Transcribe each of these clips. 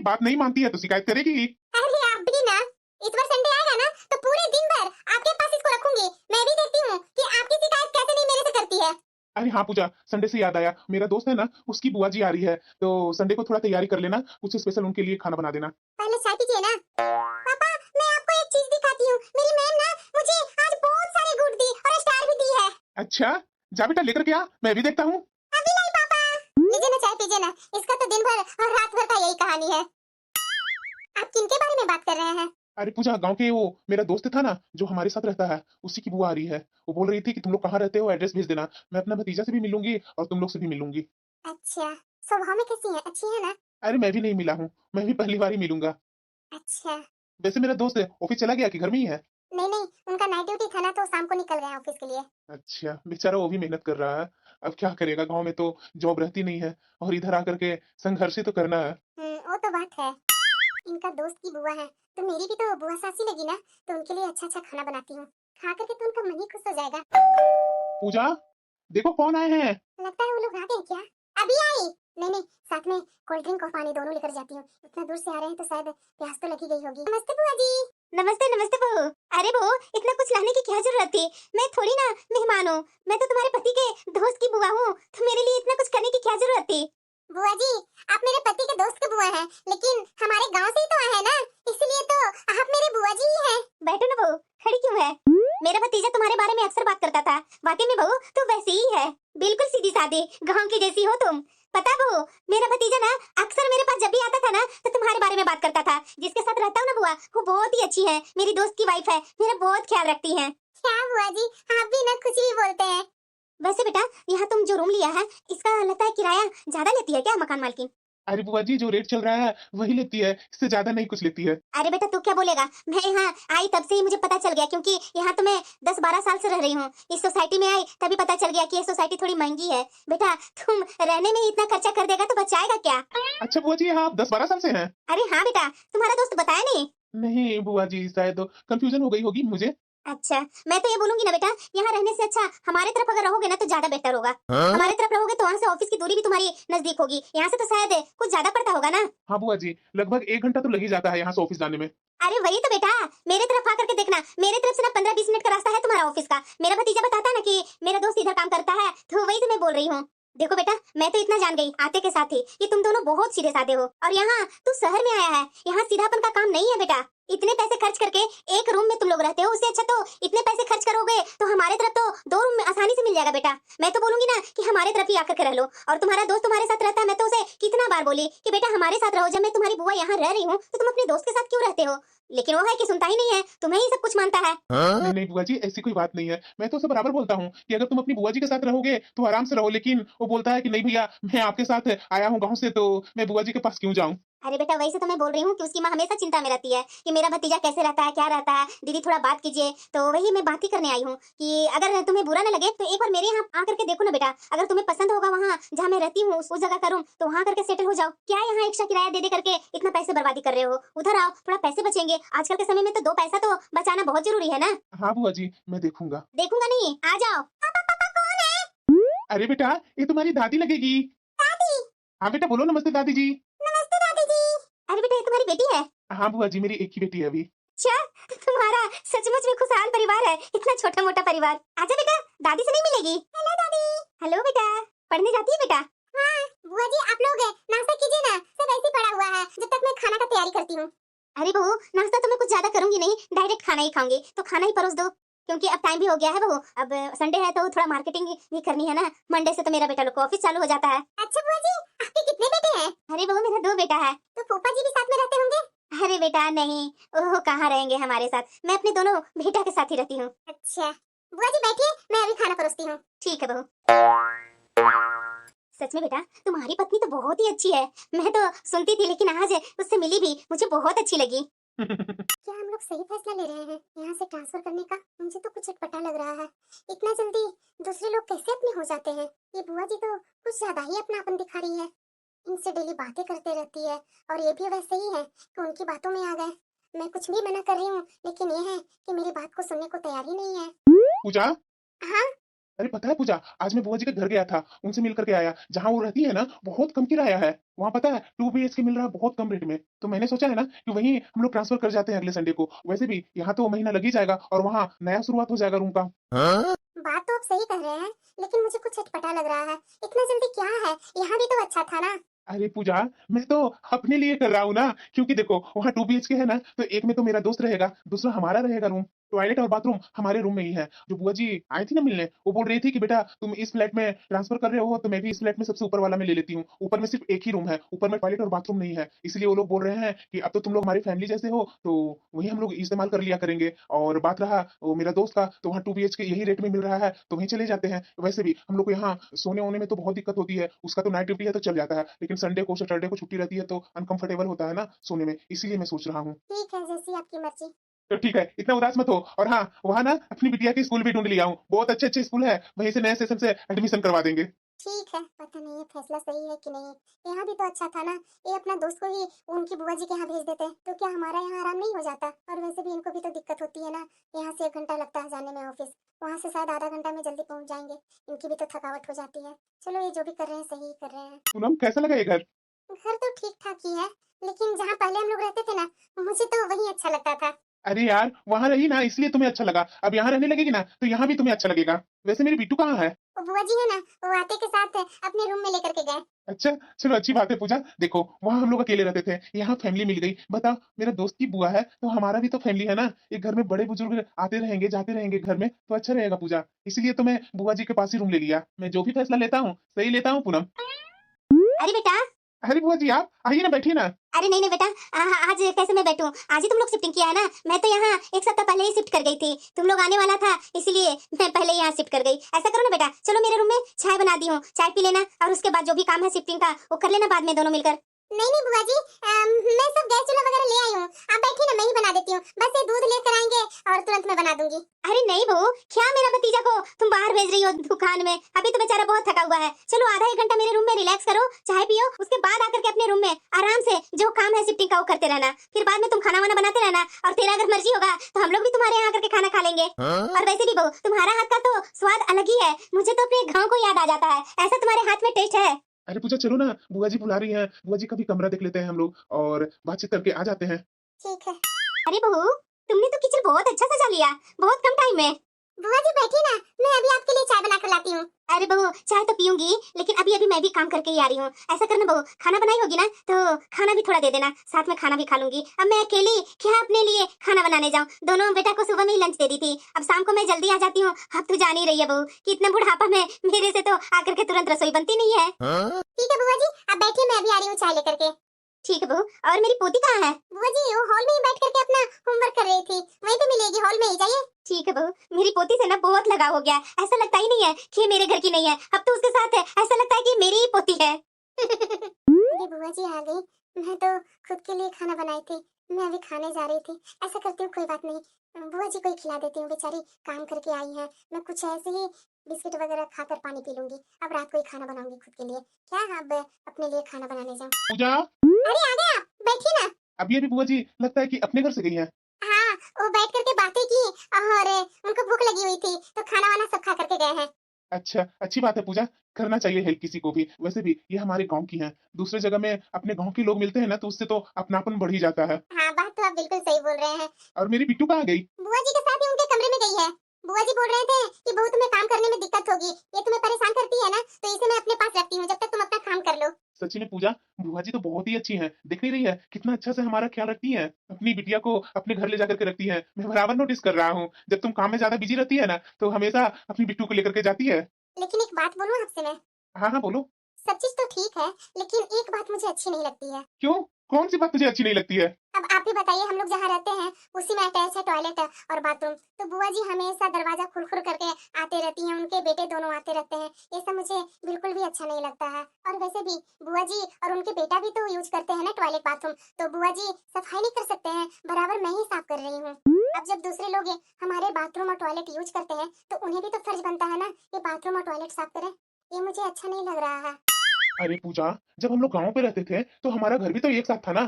बात नहीं मानती है तो शिकायत करेगी। अरे आप भी ना, इस बार संडे आएगा ना तो पूरे दिन भर आपके पास इसको रखूंगी। मैं भी देखती हूँ कि आपकी शिकायत कैसे नहीं मेरे से करती है। अरे हाँ पूजा, संडे से याद आया, मेरा दोस्त है ना, उसकी बुआ जी आ रही है, तो संडे को थोड़ा तैयारी कर लेना, कुछ स्पेशल उनके लिए खाना बना देना। पहले चाय पीजिए ना। पापा मैं आपको एक चीज दिखाती हूँ, मेरी मैम ना मुझे आज बहुत सारे गुड दी और स्टार भी दी है। अच्छा, जा बेटा लेकर के आ, मैं भी देखता हूँ। अभी नहीं पापा, लीजिए ना चाय पीजिए ना, इसका तो दिन भर और रात भर का यही कहानी है। आप किनके बारे में बात कर रहे हैं? अरे पूजा, गांव के वो मेरा दोस्त था ना जो हमारे साथ रहता है, उसी की बुआ आ रही है। वो बोल रही थी कि तुम लोग कहाँ रहते हो, एड्रेस भेज देना, मैं अपना भतीजा से भी मिलूंगी और तुम लोग से भी मिलूंगी। अच्छा, स्वभाव में कैसी है, अच्छी है ना? अरे मैं भी नहीं मिला हूँ, मैं भी पहली बार ही मिलूंगा। अच्छा। वैसे मेरा दोस्त ऑफिस चला गया कि घर में ही है? नहीं नहीं, उनका नाइट ड्यूटी था ना तो शाम को निकल गए ऑफिस के लिए। अच्छा, बेचारा वो भी मेहनत कर रहा है। अब क्या करेगा, गांव में तो जॉब रहती नहीं है और इधर आकर के संघर्ष ही तो करना है। वो तो बात है। इनका दोस्त की बुआ है तो मेरी भी तो बुआ सासी लगी ना, तो उनके लिए अच्छा अच्छा खाना बनाती हूँ, खा करके तो उनका मन ही खुश हो जाएगा। पूजा, देखो कौन आए हैं। लगता है वो लोग आ गए क्या? अभी आई। नहीं नहीं, साथ में कोल्ड ड्रिंक और पानी दोनों लेकर जाती हूँ, इतना दूर से आ रहे हैं तो शायद प्यास तो लगी गई होगी। नमस्ते बुआ जी। नमस्ते नमस्ते बहू। अरे बहू, इतना कुछ लाने की क्या जरूरत थी? मैं थोड़ी ना मेहमान हूँ, मैं तो तुम्हारे पति के दोस्त की बुआ हूँ, तो मेरे लिए इतना कुछ करने की क्या जरूरत थी? बुआ जी, आप मेरे पति के दोस्त की बुआ हैं, लेकिन हमारे गांव से ही तो आए हैं ना, इसलिए तो आप मेरी बुआ जी ही हैं। बैठो ना बहू, खड़ी क्यों है? मेरा भतीजा तुम्हारे बारे में अक्सर बात करता था। वाकई में बहू तू वैसी ही है, बिल्कुल सीधी सादी गांव की जैसी हो तुम। पता बहू, मेरा भतीजा ना अक्सर मेरे पास जब भी आता था ना तो तुम्हारे बारे में बात करता था। जिसके साथ रहता हूँ ना बुआ, वो बहुत ही अच्छी है, मेरी दोस्त की वाइफ है, मेरा बहुत ख्याल रखती है। क्या बुआ जी, आप भी ना कुछ भी बोलते हैं। वैसे बेटा, यहाँ तुम जो रूम लिया है, इसका लगता है किराया ज्यादा लेती है क्या मकान मालकिन? अरे बुआ जी, जो रेट चल रहा है वही लेती है, इससे ज्यादा नहीं कुछ लेती है। अरे बेटा तू क्या बोलेगा, मैं यहाँ आई तब से ही मुझे पता चल गया, क्योंकि यहाँ तो मैं 10-12 साल से रह रही हूँ। इस सोसाइटी में आई तभी पता चल गया कि ये सोसाइटी थोड़ी महंगी है। बेटा तुम रहने में ही इतना खर्चा कर देगा तो बचाएगा क्या? अच्छा बुआ जी, आप 10-12 साल से हैं? अरे हाँ बेटा, तुम्हारा दोस्त बताया नहीं? नहीं बुआ जी, शायद कंफ्यूजन हो गई होगी मुझे। अच्छा, मैं तो ये बोलूंगी ना बेटा, यहाँ रहने से अच्छा हमारे तरफ अगर रहोगे ना तो ज्यादा बेहतर होगा। हमारे तरफ रहोगे तो वहाँ से ऑफिस की दूरी भी तुम्हारी नजदीक होगी, यहाँ से तो शायद कुछ ज्यादा पड़ता होगा ना? हाँ बुआ जी, लगभग 1 घंटा तो लग ही जाता है यहाँ से ऑफिस जाने में। अरे वही तो बेटा, मेरे तरफ आकर के देखना, मेरे तरफ से ना 15-20 मिनट का रास्ता है तुम्हारा ऑफिस का। मेरा भतीजा बताता है ना कि मेरा दोस्त इधर काम करता है, तो वही से मैं बोल रही हूँ। देखो बेटा, मैं तो इतना जान गई आते के साथ ही कि तुम दोनों बहुत सीधे साधे हो, और यहाँ तू शहर में आया है, यहाँ सीधापन का काम नहीं है बेटा। इतने पैसे खर्च करके एक रूम में तुम लोग रहते हो, उससे अच्छा तो इतने पैसे खर्च करोगे तो हमारे तरफ तो 2 रूम में आसानी से मिल जाएगा बेटा। मैं तो बोलूंगी ना कि हमारे तरफ ही आकर के रह लो। और तुम्हारा दोस्त तुम्हारे साथ रहता है, मैं तो उसे कितना बार बोली कि बेटा हमारे साथ रहो, जब मैं तुम्हारी बुआ यहाँ रह रही हूँ तो तुम अपने दोस्त के साथ क्यों रहते हो? लेकिन वो है कि सुनता ही नहीं है, तुम्हें ही सब कुछ मानता है। नहीं नहीं बुआ जी, ऐसी कोई बात नहीं है, मैं तो उसे बराबर बोलता हूँ कि अगर तुम अपनी बुआ जी के साथ रहोगे तो आराम से रहो, लेकिन वो बोलता है कि नहीं भैया, मैं आपके साथ आया हूँ गाँव से, तो मैं बुआ जी के पास क्यों जाऊँ। अरे बेटा वही से तो मैं बोल रही हूँ कि उसकी माँ हमेशा चिंता में रहती है कि मेरा भतीजा कैसे रहता है, क्या रहता है, दीदी थोड़ा बात कीजिए। तो वही मैं बात ही करने आई हूँ कि अगर तुम्हें बुरा न लगे तो एक बार मेरे यहाँ आकर के देखो ना बेटा, अगर तुम्हें पसंद होगा वहाँ जहाँ मैं रहती हूँ उस जगह का रूम, तो वहाँ करके सेटल हो जाओ। क्या यहाँ एक्स्ट्रा किराया दे दे करके इतना पैसे बर्बादी कर रहे हो? उधर आओ, थोड़ा पैसे बचेंगे, आजकल के समय में तो 2 पैसा तो बचाना बहुत जरूरी है ना। हाँ बुआ जी, मैं देखूंगा। देखूंगा नहीं, आ जाओ। पापा कौन है? अरे बेटा, ये तुम्हारी दादी लगेगी। दादी? हाँ बेटा बोलो, नमस्ते दादी जी। नमस्ते दादी जी। अरे बेटा ये तुम्हारी बेटी है? हाँ बुआ जी, मेरी एक ही बेटी है अभी। अच्छा, तुम्हारा सचमुच में खुशहाल परिवार है, इतना छोटा मोटा परिवार। आजा बेटा, दादी से नहीं मिलेगी? हेलो दादी। हेलो बेटा, पढ़ने जाती है बेटा? हाँ बुआ जी, आप लोग नाश्ता कीजिए ना, सब ऐसे पड़ा हुआ है जब तक मैं खाना का तैयारी करती हूँ। अरे बहू, नाश्ता तो मैं कुछ ज्यादा करूंगी नहीं, डायरेक्ट खाना ही खाऊंगी, तो खाना ही परोस दो, क्योंकि अब टाइम भी हो गया है बहू। अब संडे है तो थोड़ा मार्केटिंग भी करनी है ना, मंडे से तो मेरा बेटा लोग को ऑफिस चालू हो जाता है। अच्छा बुआ जी, आपके कितने बेटे हैं? अरे बहू मेरा 2 बेटा है। तो फूफा जी भी साथ में रहते होंगे? अरे बेटा नहीं, वो कहाँ रहेंगे हमारे साथ, मैं अपने दोनों बेटा के साथ ही रहती हूँ। अच्छा बुआ जी बैठिए, मैं अभी खाना परोसती हूँ। ठीक है बहू। सच में बेटा, तुम्हारी पत्नी तो बहुत ही अच्छी है, मैं तो सुनती थी लेकिन आज उससे मिली भी, मुझे बहुत अच्छी लगी। क्या हम लोग सही फैसला ले रहे हैं यहाँ से ट्रांसफर करने का? मुझे तो कुछ अटपटा लग रहा है, इतना जल्दी दूसरे लोग कैसे अपने हो जाते हैं? ये बुआ जी तो कुछ ज्यादा ही अपनापन दिखा रही है, इनसे डेली बातें करते रहती है, और ये भी वैसे ही है कि उनकी बातों में आ गए। मैं कुछ भी मना कर रही हूँ, लेकिन ये है कि मेरी बात को सुनने को तैयार ही नहीं है। पूजा, हाँ अरे पता है पूजा, आज मैं बुआ जी के घर गया था, उनसे मिल करके आया। जहाँ वो रहती है ना, बहुत कम किराया है। वहाँ पता है 2 BHK मिल रहा है बहुत कम रेट में। तो मैंने सोचा है ना कि वहीं हम लोग ट्रांसफर कर जाते हैं अगले संडे को। वैसे भी यहाँ तो महीना लग ही जाएगा और वहाँ नया शुरुआत हो जाएगा रूम का। बात तो आप सही कर रहे हैं, लेकिन मुझे कुछ अटपटा लग रहा है। इतना जल्दी क्या है? यहाँ भी तो अच्छा था ना। अरे पूजा, मैं तो अपने लिए कर रहा हूँ ना, क्योंकि देखो वहाँ 2 BHK है ना, तो एक में तो मेरा दोस्त रहेगा, दूसरा हमारा रहेगा रूम। टॉयलेट और बाथरूम हमारे रूम में ही है। जो बुआ जी आई थी ना मिलने, वो बोल रही थी कि बेटा तुम इस फ्लैट में ट्रांसफर कर रहे हो तो मैं भी इस फ्लैट में सबसे ऊपर वाला में ले लेती हूँ। ऊपर में सिर्फ एक ही रूम है, ऊपर में टॉयलेट और बाथरूम नहीं है, इसलिए वो लोग बोल रहे हैं कि अब तो तुम लोग हमारी फैमिली जैसे हो, तो वही हम लोग इस्तेमाल कर लिया करेंगे। और बात रहा वो मेरा दोस्त का, तो वहाँ 2 BHK यही रेट में मिल रहा है, तो वहीं चले जाते हैं। वैसे भी हम लोग को यहाँ सोने वोने में तो बहुत दिक्कत होती है। उसका तो नाइट ड्यूटी है तो चल जाता है, लेकिन संडे को सैटरडे को छुट्टी रहती है तो अनकंफर्टेबल होता है ना सोने में, इसीलिए मैं सोच रहा हूँ। ठीक है, जैसी आपकी मर्जी। तो ठीक है, इतना उदास मत हो। और हाँ, वहाँ ना अपनी बिटिया की स्कूल भी ढूंढ लिया हूँ, बहुत अच्छे अच्छे स्कूल है, वहीं से नए सेशन से एडमिशन करवा देंगे। ठीक है, पता नहीं ये फैसला सही है कि नहीं। यहाँ भी तो अच्छा था ना। ये अपना दोस्त को ही उनकी बुआ जी के यहाँ भेज देते तो क्या हमारा यहाँ आराम नहीं हो जाता? और वैसे भी इनको भी तो दिक्कत होती है ना। यहाँ से 1 घंटा लगता है जाने में ऑफिस, वहाँ से शायद आधा घंटा में जल्दी पहुँच जाएंगे। इनकी भी तो थकावट हो जाती है। चलो, ये जो भी कर रहे हैं सही कर रहे हैं। पूनम, कैसा लगा ये घर? घर तो ठीक ठाक ही है, लेकिन जहाँ पहले हम लोग रहते थे ना, मुझे तो वही अच्छा लगता था। अरे यार, वहाँ रही ना इसलिए तुम्हें अच्छा लगा, अब यहाँ रहने लगेगी ना तो यहाँ भी तुम्हें अच्छा लगेगा। वैसे मेरी बिट्टू कहाँ है? वो बुआ जी है ना, वो आते के साथ अपने रूम में लेकर के गए। अच्छा, चलो अच्छी बात है पूजा। देखो वहाँ हम लोग अकेले रहते थे, यहाँ फैमिली मिल गई। बता, मेरा दोस्त की बुआ है तो हमारा भी तो फैमिली है ना। एक घर में बड़े बुजुर्ग आते रहेंगे जाते रहेंगे घर में, तो अच्छा रहेगा पूजा। इसलिए तो मैं बुआ जी के पास ही रूम ले लिया। मैं जो भी फैसला लेता हूँ सही लेता हूँ पूनम। अरे बेटा। अरे बुआ जी, आप आइए ना, बैठिए ना। अरे नहीं नहीं बेटा, आज कैसे मैं बैठूं? आज ही तुम लोग शिफ्टिंग किया है ना। मैं तो यहाँ 1 सप्ताह पहले ही शिफ्ट कर गई थी। तुम लोग आने वाला था, इसीलिए मैं पहले ही यहाँ शिफ्ट कर गई। ऐसा करो ना बेटा, चलो मेरे रूम में चाय बना दी हूँ, चाय पी लेना और उसके बाद जो भी काम है शिफ्टिंग का वो कर लेना बाद में दोनों मिलकर। नहीं नहीं बुआ जी, मैं सब गैस चूल्हा वगैरह ले आई हूँ। आप बैठिए ना, मैं ही बना देती हूँ। बस ये दूध लेकर आएंगे और तुरंत मैं बना दूंगी। अरे नहीं बहू, क्या मेरा भतीजा को तुम बाहर भेज रही हो दुकान में? अभी तो बेचारा बहुत थका हुआ है। चलो आधा 1 घंटा मेरे रूम में रिलैक्स करो, चाय पियो, उसके बाद आकर के अपने रूम में आराम से जो काम है शिफ्टिंग का वो करते रहना। फिर बाद में तुम खाना वाना बनाते रहना, और तेरा अगर मर्जी होगा तो हम लोग भी तुम्हारे यहाँ आकर के खाना खा लेंगे। और वैसे भी बहू, तुम्हारा हाथ का तो स्वाद अलग ही है। मुझे तो अपने गाँव को याद आ जाता है, ऐसा तुम्हारे हाथ में टेस्ट है। अरे पूजा चलो ना, बुआ जी बुला रही हैं। बुआ जी का भी कमरा देख लेते हैं हम लोग और बातचीत करके आ जाते हैं। ठीक है। अरे बहू, तुमने तो किचन बहुत अच्छा सजा लिया, बहुत कम टाइम में। बुआ जी बैठी ना, मैं अभी आपके लिए चाय बना कर लाती हूँ। अरे बहू, चाय तो पीऊंगी, लेकिन अभी अभी मैं भी काम करके ही आ रही हूँ। ऐसा करना बहू, खाना बनाई होगी ना तो खाना भी थोड़ा दे देना, साथ में खाना भी खा लूंगी। अब मैं अकेली क्या अपने लिए खाना बनाने जाऊँ? दोनों बेटा को सुबह में ही लंच दे दी थी, अब शाम को मैं जल्दी आ जाती हूँ। अब तो जान ही रही है बहू कि इतना बुढ़ापा में मेरे से तो आकर के तुरंत रसोई बनती नहीं है। ठीक है बुआ जी, आप बैठिए, मैं अभी आ रही हूँ चाय लेकर के। ठीक है बहू। और मेरी पोती कहाँ है? बुआ जी वो हॉल में ही बैठ करके अपना होमवर्क कर रही थी, वहीं पे मिलेगी, हॉल में ही जाइए। ठीक है बहू, मेरी पोती से ना बहुत लगाव हो गया है। ऐसा लगता ही नहीं है कि ये मेरे घर की नहीं है, अब तो उसके साथ है ऐसा लगता है कि ये मेरी ही पोती है। अरे बुआ जी आ गई, मैं तो खुद के लिए खाना बनाई थी, मैं अभी खाने जा रही थी। ऐसा करती हूँ, कोई बात नहीं, बुआ जी को ही खिला देती हूँ, बेचारी काम करके आई है। मैं कुछ ऐसे ही बिस्किट वगैरह खाकर पानी पी लूंगी। अब रात को ही खाना बनाऊंगी खुद के लिए, क्या अब अपने लिए खाना बनाने जाऊँ। पूजा, अरे आ गए आप, बैठिए ना। अभी अभी बुआ जी लगता है कि अपने घर से गई हैं। हाँ, वो बैठ करके बातें की और उनको भूख लगी हुई थी तो खाना वाना सब खा करके गए हैं। अच्छा, अच्छी बात है पूजा, करना चाहिए हेल्प किसी को भी। वैसे भी ये हमारे गांव की हैं, दूसरे जगह में अपने गांव के लोग मिलते हैं ना तो उससे तो अपनापन बढ़ ही जाता है। हाँ, बात तो आप बिल्कुल सही बोल रहे हैं। और मेरी बिट्टू कहाँ गई? बुआ जी के साथ ही उनके कमरे में गई है। बुआ जी बोल रहे थे कि बहू तुम्हें काम करने में दिक्कत होगी, ये तुम्हें परेशान करती है ना, तो इसे मैं अपने पास रखती हूँ जब तक तुम अपना काम कर लो। सच्ची में पूजा, बुआ जी तो बहुत ही अच्छी हैं। दिख नहीं रही है कितना अच्छा से हमारा ख्याल रखती हैं, अपनी बिटिया को अपने घर ले जाकर के रखती हैं। मैं बराबर नोटिस कर रहा हूँ, जब तुम काम में ज्यादा बिजी रहती है ना तो हमेशा अपनी बिट्टू को लेकर के जाती है। लेकिन एक बात बोलूं आपसे मैं? हाँ हाँ बोलो। सब चीज तो ठीक है, लेकिन एक बात मुझे अच्छी नहीं लगती है। क्यों? कौन सी बात तुझे अच्छी नहीं लगती है? अब आप ही बताइए, हम लोग जहाँ रहते हैं उसी में अटैच है टॉयलेट और बाथरूम, तो बुआ जी हमेशा दरवाजा खुल खुल करके आते रहती हैं, उनके बेटे दोनों आते रहते हैं। ये सब मुझे बिल्कुल भी अच्छा नहीं लगता है। और वैसे भी बुआ जी और उनके बेटा भी तो यूज करते हैं ना टॉयलेट बाथरूम, तो बुआ जी सफाई नहीं कर सकते हैं? बराबर मैं ही साफ कर रही हूँ। अब जब दूसरे लोग हमारे बाथरूम और टॉयलेट यूज करते हैं तो उन्हें भी तो फर्ज बनता है ना कि बाथरूम और टॉयलेट साफ करें। ये मुझे अच्छा नहीं लग रहा है। अरे पूजा, जब हम लोग गांव पे रहते थे तो हमारा घर भी तो एक साथ था ना,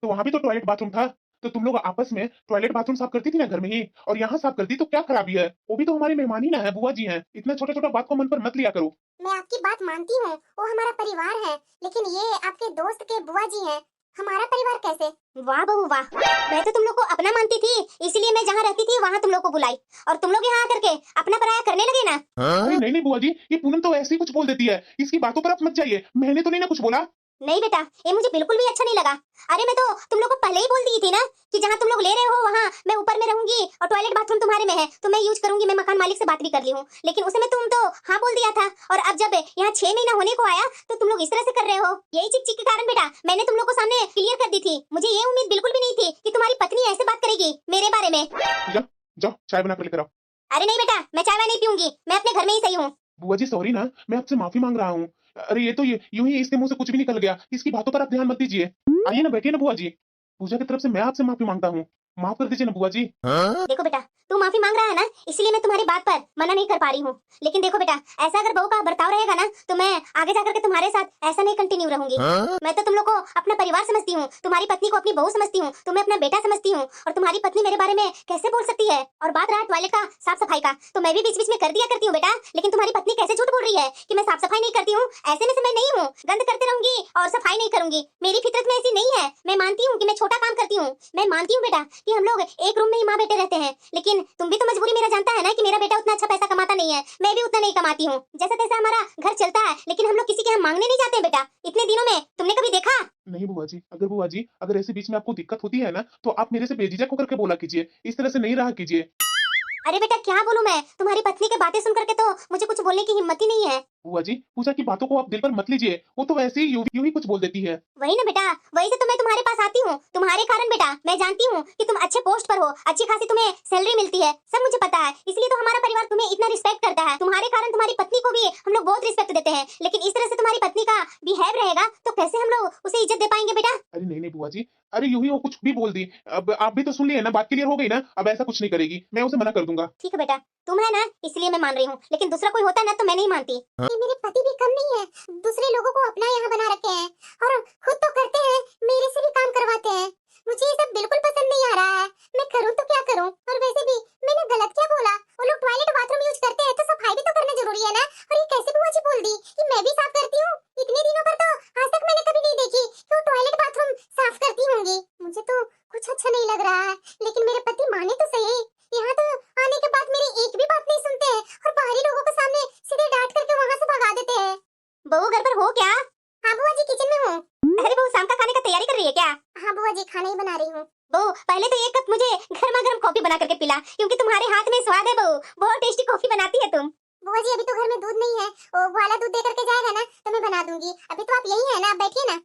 तो वहां भी तो टॉयलेट बाथरूम था। तो तुम लोग आपस में टॉयलेट बाथरूम साफ करती थी ना घर में ही, और यहाँ साफ करती तो क्या खराबी है? वो भी तो हमारी मेहमान ही ना है, बुआ जी हैं। इतना छोटा छोटा बात को मन पर मत लिया करो। मैं आपकी बात मानती हूँ, वो हमारा परिवार है, लेकिन ये आपके दोस्त के बुआ जी हैं, हमारा परिवार कैसे? वाह बहू वाह, मैं तो तुम लोग को अपना मानती थी, इसीलिए मैं जहाँ रहती थी वहाँ तुम लोग को बुलाई, और तुम लोग यहाँ आकर के अपना पराया करने लगे ना। अरे नहीं नहीं बुआ जी, ये पूनम तो ऐसे ही कुछ बोल देती है, इसकी बातों पर आप मत जाइए। मैंने तो नहीं ना कुछ बोला। नहीं बेटा, ये मुझे बिल्कुल भी अच्छा नहीं लगा। अरे मैं तो तुम लोग को पहले ही बोल दी थी ना कि जहाँ तुम लोग ले रहे हो वहाँ मैं ऊपर में रहूंगी, और टॉयलेट बाथरूम तुम्हारे में है तो मैं यूज करूंगी। मैं मकान मालिक से बात भी कर ली हूँ, लेकिन उस समय तुम तो हाँ बोल दिया था, और अब जब यहाँ 6 महीना होने को आया तो तुम लोग इस तरह से कर रहे हो। यही चिक चिक के कारण बेटा मैंने तुम लोग को सामने क्लियर कर दी थी। मुझे ये उम्मीद बिल्कुल भी नहीं थी कि तुम्हारी पत्नी ऐसे बात करेगी मेरे बारे में। जाओ जाओ चाय बना कर लेकर आओ। अरे नहीं बेटा, मैं चाय नहीं पीऊंगी, मैं अपने घर में ही सही हूँ। बुआ जी सॉरी ना, मैं आपसे माफी मांग रहा हूँ। अरे ये तो ये यूं ही इसके मुंह से कुछ भी निकल गया, इसकी बातों पर आप ध्यान मत दीजिए। आइए ना बैठिए ना बुआ जी, पूजा की तरफ से मैं आपसे माफी मांगता हूँ, माफ कर दीजिए ना बुआ जी। देखो बेटा, तू माफी मांग रहा है ना, इसलिए मैं तुम्हारी बात पर मना नहीं कर पा रही हूँ, लेकिन देखो बेटा ऐसा अगर बहू का बर्ताव रहेगा ना तो मैं आगे जाकर के तुम्हारे साथ ऐसा नहीं कंटिन्यू रहूंगी। मैं तो तुम लोग को अपना परिवार समझती हूँ, तुम्हारी पत्नी को अपनी बहू समझती हूँ, तुम्हें अपना बेटा समझती हूँ, और तुम्हारी पत्नी मेरे बारे में कैसे बोल सकती है? और बात रहा टॉयलेट का साफ सफाई का, तो मैं भी बीच बीच में कर दिया करती हूँ बेटा, लेकिन तुम्हारी पत्नी कैसे झूठ बोल रही है कि मैं साफ सफाई नहीं करती हूँ? ऐसे में से मैं नहीं हूँ, गंद करते रहूंगी और सफाई नहीं करूंगी, मेरी फितरत में ऐसी नहीं है। मैं मानती हूँ कि मैं छोटा काम करती हूँ, मैं मानती हूँ बेटा कि हम लोग एक रूम में ही माँ बेटे रहते हैं, लेकिन तुम भी तो मजबूरी मेरा जानता है ना कि मेरा बेटा उतना अच्छा पैसा कमाता नहीं है, मैं भी उतना नहीं कमाती हूँ। जैसा तैसा हमारा घर चलता है, लेकिन हम लोग किसी के यहाँ मांगने नहीं जाते हैं बेटा। इतने दिनों में तुमने कभी देखा? नहीं बुआ जी अगर ऐसे बीच में आपको दिक्कत होती है ना तो आप मेरे से बेझिझक होकर के बोला कीजिए, इस तरह से नहीं रहा कीजिए। अरे बेटा क्या बोलूं मैं, तुम्हारी पत्नी की बातें सुन करके तो मुझे कुछ बोलने की हिम्मत ही नहीं है। बुआ जी पूजा की बातों को आप दिल पर मत लीजिए, वो तो वैसे ही यूं ही कुछ बोल देती है। वही ना बेटा, वही से तो मैं तुम्हारे पास आती हूँ, तुम्हारे कारण बेटा। मैं जानती हूँ कि तुम अच्छे पोस्ट पर हो, अच्छी खासी तुम्हें सैलरी मिलती है, सब मुझे पता है, इसलिए तो हमारा परिवार तुम्हें इतना रिस्पेक्ट करता है। तुम्हारे कारण तुम्हारी पत्नी को भी हम लोग बहुत रिस्पेक्ट देते हैं, लेकिन इस तरह से तुम्हारी पत्नी का बिहेव रहेगा तो कैसे हम लोग उसे इज्जत दे पाएंगे बेटा? अरे नहीं बुआ जी, अरे यूं ही वो कुछ भी बोल दी। अब आप भी तो सुन लिए ना, बात क्लियर हो गई ना, अब ऐसा कुछ नहीं करेगी, मैं उसे मना कर दूंगा। ठीक है बेटा, तुम है ना इसलिए मैं मान रही हूँ, लेकिन दूसरा कोई होता ना तो मैं नहीं मानती। ये मेरे पति भी कम नहीं है, दूसरे लोगों को अपना यहाँ बना रखे हैं और खुद तो करते हैं, मेरे से भी काम करवाते हैं। मुझे ये सब बिल्कुल पसंद नहीं आ रहा है, मैं करूँ तो क्या करूँ? और वैसे भी मैंने गलत क्या बोला? वो लोग टॉयलेट बाथरूम यूज करते हैं तो सफाई भी तो करना जरूरी है ना। और ये कैसे बुआ जी बोल दी कि मैं भी साफ करती हूँ? इतने दिनों पर तो आज तक मैंने कभी नहीं देखी कि वो टॉयलेट बाथरूम साफ करती होंगी। मुझे तो कुछ अच्छा नहीं लग रहा है, लेकिन मेरे पति माने तो सही। यहाँ तो आने के बाद मेरी एक भी बात नहीं सुनते हैं और बाहरी लोगों के सामने सीधे डांट करके वहाँ से भगा देते हैं। बहू घर पर हो क्या? हाँ बुआ जी किचन में हूँ। अरे बहू शाम का खाने का तैयारी कर रही है क्या? हाँ बुआ जी खाना ही बना रही हूँ। बहू पहले तो एक कप मुझे गर्मा गर्म कॉफी बना करके पिला, क्योंकि तुम्हारे हाथ में स्वाद है बहू, बहुत टेस्टी कॉफी बनाती है तुम। बुआ जी अभी तो घर में दूध नहीं है, वो वाला दूध दे करके जाएगा ना तो मैं बना दूंगी। अभी तो आप यही है ना, आप बैठिए ना।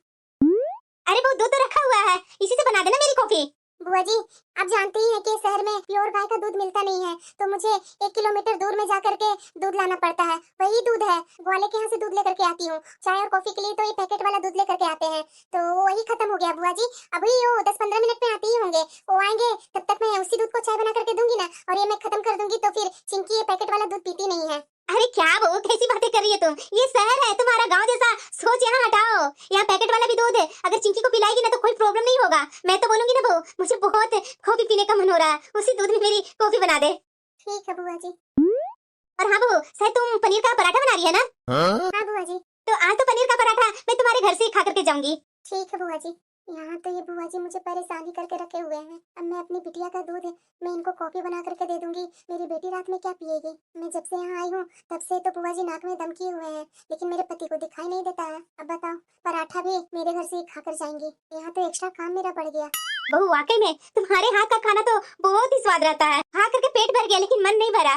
अरे बहू दूध तो रखा हुआ है, इसी से बना देना मेरी कॉफी। बुआ जी आप जानती ही हैं कि शहर में प्योर गाय का दूध मिलता नहीं है, तो मुझे 1 किलोमीटर दूर में जाकर के दूध लाना पड़ता है। वही दूध है, ग्वाले के यहाँ से दूध लेकर के आती हूँ। चाय और कॉफी के लिए तो ये पैकेट वाला दूध लेकर के आते हैं, तो वही खत्म हो गया बुआ जी। अभी वो 10-15 मिनट में आते ही होंगे, वो आएंगे तब तक मैं उसी दूध को चाय बना करके दूंगी ना, और ये मैं खत्म कर दूंगी तो फिर चिंकी ये पैकेट वाला दूध पीती नहीं है। अरे क्या वो कैसी बातें कर रही है तुम? ये शहर है, तुम्हारा गांव जैसा सोच यहाँ हटाओ। यहाँ पैकेट वाला भी दूध है, अगर चिंकी को पिलाएगी ना तो कोई प्रॉब्लम नहीं होगा। मैं तो बोलूंगी ना बहू, मुझे बहुत कॉफी पीने का मन हो रहा है, उसी दूध में मेरी कॉफी बना दे। ठीक है बुआ जी। और हाँ बहू, शायद तुम पनीर का पराठा बना रही है ना? हाँ बुआ जी। तो आज तो पनीर का पराठा मैं तुम्हारे घर से ही खा करके जाऊंगी। ठीक है बुआ जी। यहाँ तो ये बुआ जी मुझे परेशानी करके रखे हुए हैं। अब मैं अपनी बिटिया का दूध मैं इनको कॉफी बना करके दे दूंगी, मेरी बेटी रात में क्या पिएगी? मैं जब से यहाँ आई हूँ तब से तो बुआ जी नाक में दम किए हुए हैं, लेकिन मेरे पति को दिखाई नहीं देता है। अब बताओ, पराठा भी मेरे घर से ही खाकर जाएंगी, यहाँ तो एक्स्ट्रा काम मेरा बढ़ गया। बहू वाकई में तुम्हारे हाथ का खाना तो बहुत ही स्वाद रहता है, खा करके पेट भर गया लेकिन मन नहीं भरा।